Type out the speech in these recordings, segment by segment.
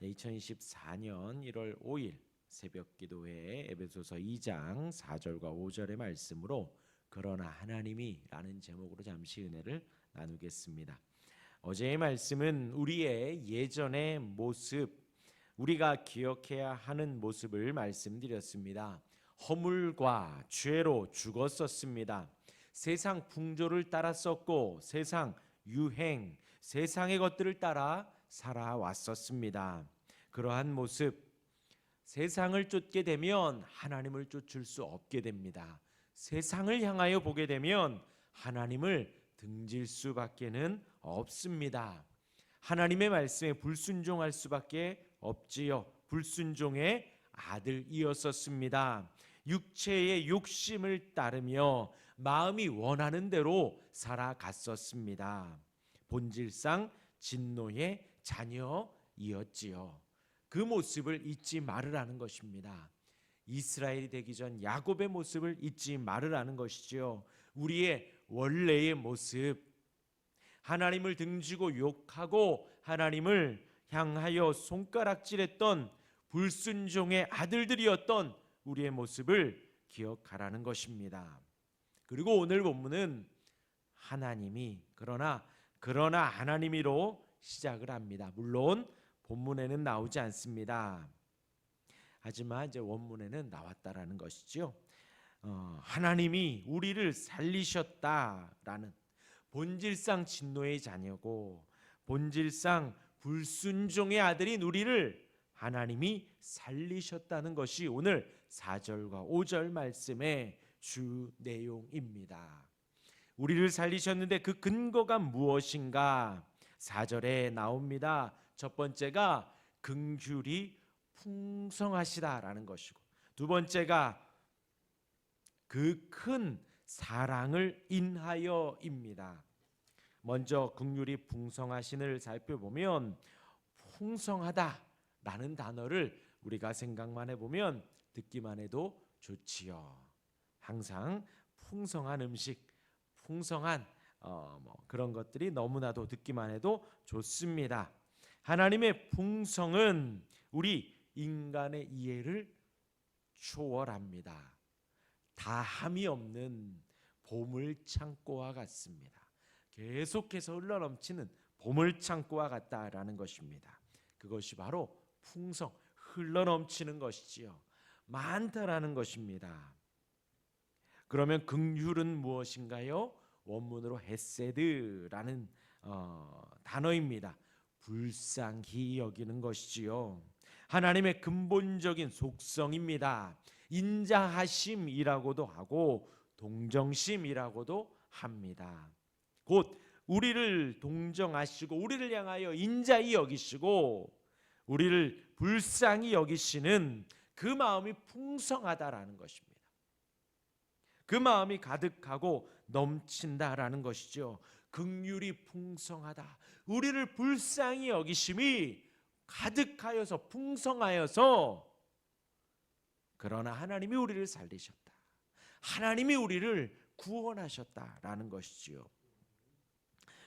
2024년 1월 5일 새벽기도회 에베소서 2장 4절과 5절의 말씀으로 그러나 하나님이 라는 제목으로 잠시 은혜를 나누겠습니다. 어제의 말씀은 우리의 예전의 모습, 우리가 기억해야 하는 모습을 말씀드렸습니다. 허물과 죄로 죽었었습니다. 세상 풍조를 따랐었고 세상 유행, 세상의 것들을 따라 살아왔었습니다. 그러한 모습, 세상을 쫓게 되면 하나님을 쫓을 수 없게 됩니다. 세상을 향하여 보게 되면 하나님을 등질 수밖에는 없습니다. 하나님의 말씀에 불순종할 수밖에 없지요. 불순종의 아들이었었습니다. 육체의 욕심을 따르며 마음이 원하는 대로 살아갔었습니다. 본질상 진노의 자녀이었지요. 그 모습을 잊지 말으라는 것입니다. 이스라엘이 되기 전 야곱의 모습을 잊지 말으라는 것이지요. 우리의 원래의 모습, 하나님을 등지고 욕하고 하나님을 향하여 손가락질했던 불순종의 아들들이었던 우리의 모습을 기억하라는 것입니다. 그리고 오늘 본문은 하나님이 그러나 하나님이로 시작을 합니다. 물론 본문에는 나오지 않습니다. 하지만 이제 원문에는 나왔다라는 것이죠. 하나님이 우리를 살리셨다라는, 본질상 진노의 자녀고 본질상 불순종의 아들인 우리를 하나님이 살리셨다는 것이 오늘 4절과 5절 말씀의 주 내용입니다. 우리를 살리셨는데 그 근거가 무엇인가? 4절에 나옵니다. 첫 번째가 긍휼이 풍성하시다라는 것이고, 두 번째가 그 큰 사랑을 인하여입니다. 먼저 긍휼이 풍성하신을 살펴보면 풍성하다라는 단어를 우리가 생각만 해보면 듣기만 해도 좋지요. 항상 풍성한 음식, 풍성한 그런 것들이 너무나도 듣기만 해도 좋습니다. 하나님의 풍성은 우리 인간의 이해를 초월합니다. 다함이 없는 보물창고와 같습니다. 계속해서 흘러넘치는 보물창고와 같다라는 것입니다. 그것이 바로 풍성, 흘러넘치는 것이지요. 많다라는 것입니다. 그러면 긍휼은 무엇인가요? 원문으로 헤세드라는 단어입니다. 불쌍히 여기는 것이지요. 하나님의 근본적인 속성입니다. 인자하심이라고도 하고 동정심이라고도 합니다. 곧 우리를 동정하시고 우리를 향하여 인자히 여기시고 우리를 불쌍히 여기시는 그 마음이 풍성하다라는 것입니다. 그 마음이 가득하고 넘친다라는 것이죠. 긍휼이 풍성하다. 우리를 불쌍히 여기심이 가득하여서 풍성하여서, 그러나 하나님이 우리를 살리셨다. 하나님이 우리를 구원하셨다라는 것이지요.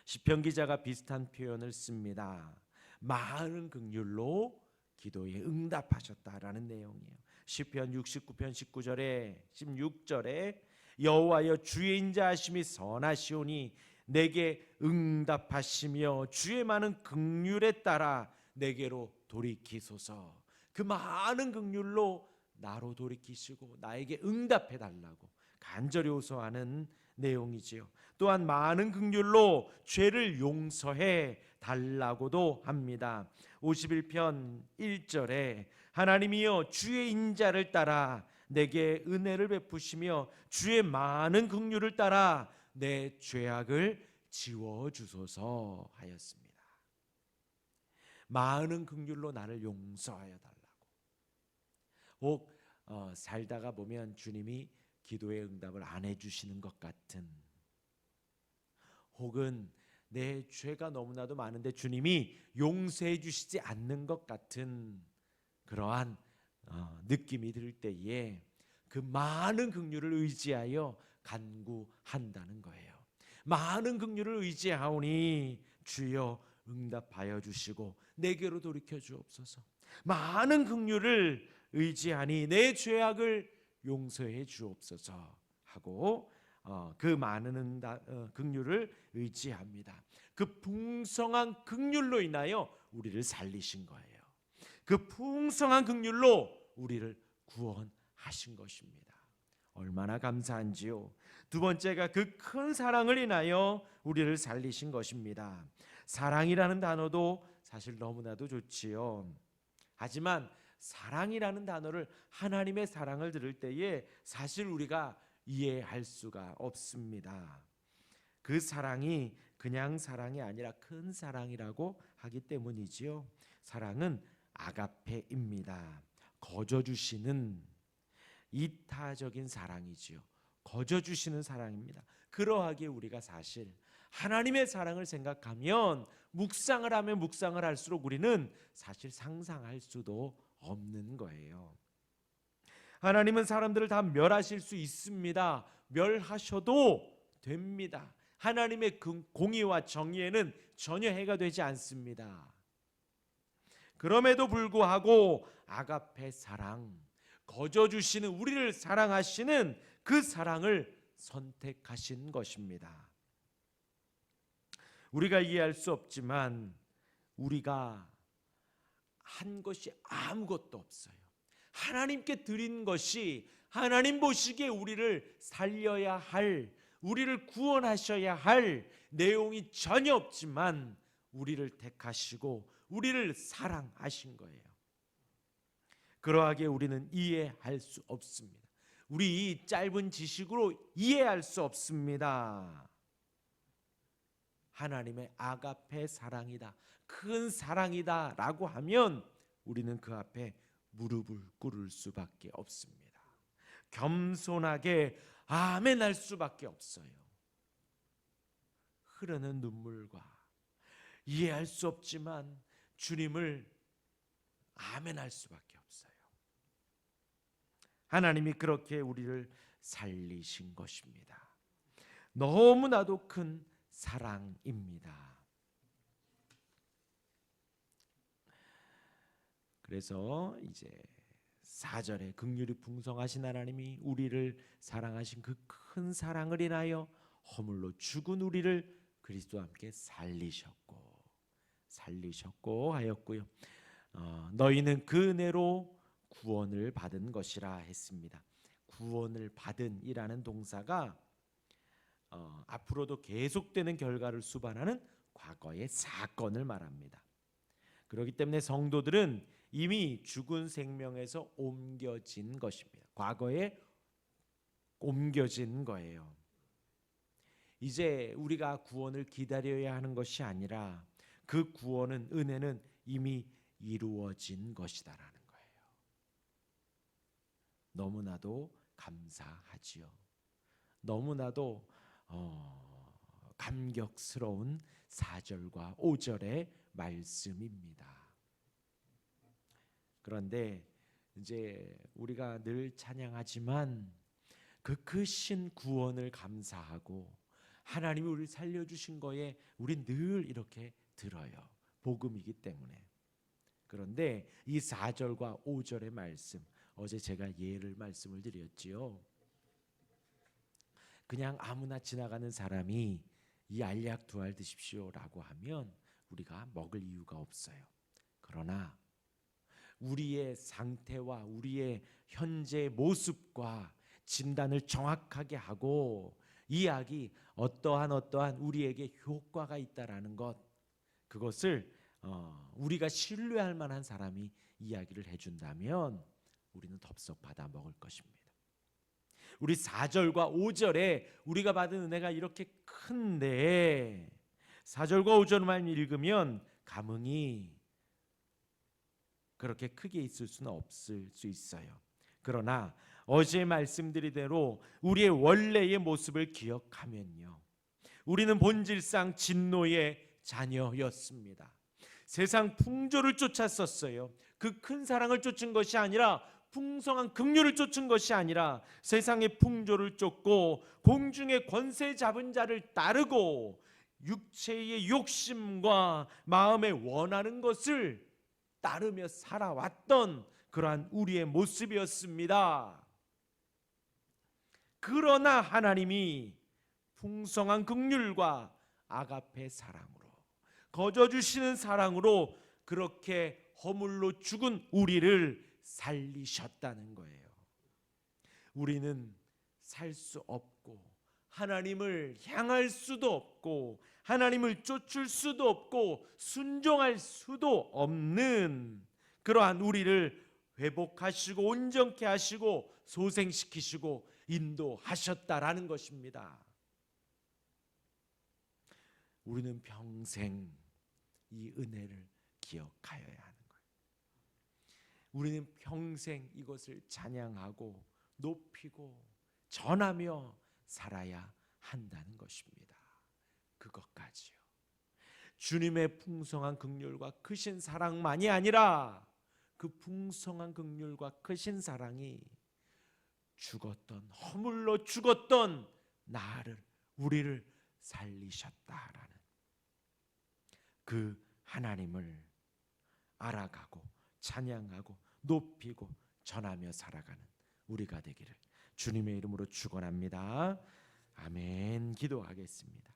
시편 기자가 비슷한 표현을 씁니다. 많은 긍휼로 기도에 응답하셨다라는 내용이에요. 시편 69편 19절에 16절에 여호와여 주의 인자하심이 선하시오니 내게 응답하시며 주의 많은 긍휼에 따라 내게로 돌이키소서. 그 많은 긍휼로 나로 돌이키시고 나에게 응답해 달라고 간절히 호소하는 내용이지요. 또한 많은 긍휼로 죄를 용서해 달라고도 합니다. 51편 1절에 하나님이여 주의 인자를 따라 내게 은혜를 베푸시며 주의 많은 긍휼을 따라 내 죄악을 지워주소서 하였습니다. 많은 긍휼로 나를 용서하여 달라고. 혹 살다가 보면 주님이 기도의 응답을 안 해주시는 것 같은, 혹은 내 죄가 너무나도 많은데 주님이 용서해 주시지 않는 것 같은 그러한 느낌이 들 때에 그 많은 긍휼을 의지하여 간구한다는 거예요. 많은 긍휼을 의지하오니 주여 응답하여 주시고 내게로 돌이켜 주옵소서. 많은 긍휼을 의지하니 내 죄악을 용서해 주옵소서 하고 그 많은 긍휼을 의지합니다. 그 풍성한 긍휼로 인하여 우리를 살리신 거예요. 그 풍성한 긍휼로 우리를 구원하신 것입니다. 얼마나 감사한지요. 두 번째가 그 큰 사랑을 인하여 우리를 살리신 것입니다. 사랑이라는 단어도 사실 너무나도 좋지요. 하지만 사랑이라는 단어를, 하나님의 사랑을 들을 때에 사실 우리가 이해할 수가 없습니다. 그 사랑이 그냥 사랑이 아니라 큰 사랑이라고 하기 때문이지요. 사랑은 아가페입니다. 거저주시는 이타적인 사랑이지요. 거저주시는 사랑입니다. 그러하기에 우리가 사실 하나님의 사랑을 생각하면, 묵상을 하면 묵상을 할수록 우리는 사실 상상할 수도 없는 거예요. 하나님은 사람들을 다 멸하실 수 있습니다. 멸하셔도 됩니다. 하나님의 공의와 정의에는 전혀 해가 되지 않습니다. 그럼에도 불구하고 아가페 사랑, 거저주시는, 우리를 사랑하시는 그 사랑을 선택하신 것입니다. 우리가 이해할 수 없지만 우리가 한 것이 아무것도 없어요. 하나님께 드린 것이, 하나님 보시기에 우리를 살려야 할, 우리를 구원하셔야 할 내용이 전혀 없지만 우리를 택하시고 우리를 사랑하신 거예요. 그러하기에 우리는 이해할 수 없습니다. 우리 짧은 지식으로 이해할 수 없습니다. 하나님의 아가페 사랑이다, 큰 사랑이다 라고 하면 우리는 그 앞에 무릎을 꿇을 수밖에 없습니다. 겸손하게 아멘 할 수밖에 없어요. 흐르는 눈물과 이해할 수 없지만 주님을 아멘 할 수밖에 없어요. 하나님이 그렇게 우리를 살리신 것입니다. 너무나도 큰 사랑입니다. 그래서 이제 4절에 긍휼이 풍성하신 하나님이 우리를 사랑하신 그 큰 사랑을 인하여 허물로 죽은 우리를 그리스도와 함께 살리셨고 하였고요. 너희는 그 은혜로 구원을 받은 것이라 했습니다. 구원을 받은이라는 동사가 앞으로도 계속되는 결과를 수반하는 과거의 사건을 말합니다. 그렇기 때문에 성도들은 이미 죽은 생명에서 옮겨진 것입니다. 과거에 옮겨진 거예요. 이제 우리가 구원을 기다려야 하는 것이 아니라 그 구원은, 은혜는 이미 이루어진 것이다라는 거예요. 너무나도 감사하지요. 너무나도 감격스러운 4절과 5절의 말씀입니다. 그런데 이제 우리가 늘 찬양하지만 그 크신 구원을 감사하고 하나님이 우리를 살려주신 거에 우리 늘 이렇게 들어요. 복음이기 때문에. 그런데 이 4절과 5절의 말씀, 어제 제가 말씀을 드렸지요. 그냥 아무나 지나가는 사람이 이 알약 2알 드십시오 라고 하면 우리가 먹을 이유가 없어요. 그러나 우리의 상태와 우리의 현재 모습과 진단을 정확하게 하고 이 약이 어떠한 우리에게 효과가 있다라는 것, 그것을 우리가 신뢰할 만한 사람이 이야기를 해준다면 우리는 덥석 받아 먹을 것입니다. 우리 4절과 5절에 우리가 받은 은혜가 이렇게 큰데 4절과 5절만 읽으면 감흥이 그렇게 크게 있을 수는 없을 수 있어요. 그러나 어제 말씀드린 대로 우리의 원래의 모습을 기억하면요, 우리는 본질상 진노의 자녀였습니다. 세상 풍조를 쫓았었어요. 그 큰 사랑을 쫓은 것이 아니라, 풍성한 긍휼을 쫓은 것이 아니라 세상의 풍조를 쫓고 공중의 권세 잡은 자를 따르고 육체의 욕심과 마음에 원하는 것을 따르며 살아왔던 그러한 우리의 모습이었습니다. 그러나 하나님이 풍성한 긍휼과 아가페 사랑으로, 거저 주시는 사랑으로 그렇게 허물로 죽은 우리를 살리셨다는 거예요. 우리는 살 수 없고 하나님을 향할 수도 없고 하나님을 쫓을 수도 없고 순종할 수도 없는 그러한 우리를 회복하시고 온전케 하시고 소생시키시고 인도하셨다라는 것입니다. 우리는 평생 이 은혜를 기억하여야 하는 거예요. 우리는 평생 이것을 찬양하고 높이고 전하며 살아야 한다는 것입니다. 그것까지요. 주님의 풍성한 긍휼과 크신 사랑만이 아니라 그 풍성한 긍휼과 크신 사랑이 죽었던, 허물로 죽었던 우리를 살리셨다라는 그 하나님을 알아가고 찬양하고 높이고 전하며 살아가는 우리가 되기를 주님의 이름으로 축원합니다. 아멘. 기도하겠습니다.